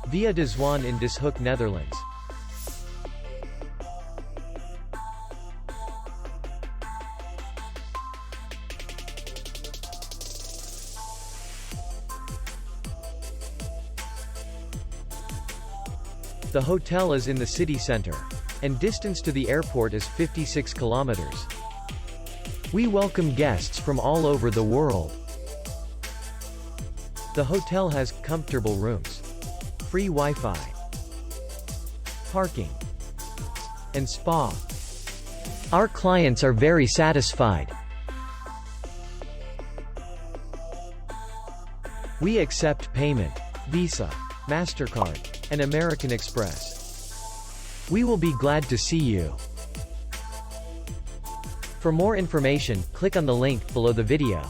via Zwaan in Dishoek, Netherlands. The hotel is in the city center, and distance to the airport is 56 kilometers. We welcome guests from all over the world. The hotel has comfortable rooms, free Wi-Fi, parking, and spa. Our clients are very satisfied. We accept payment, Visa, MasterCard, and American Express. We will be glad to see you. For more information, click on the link below the video.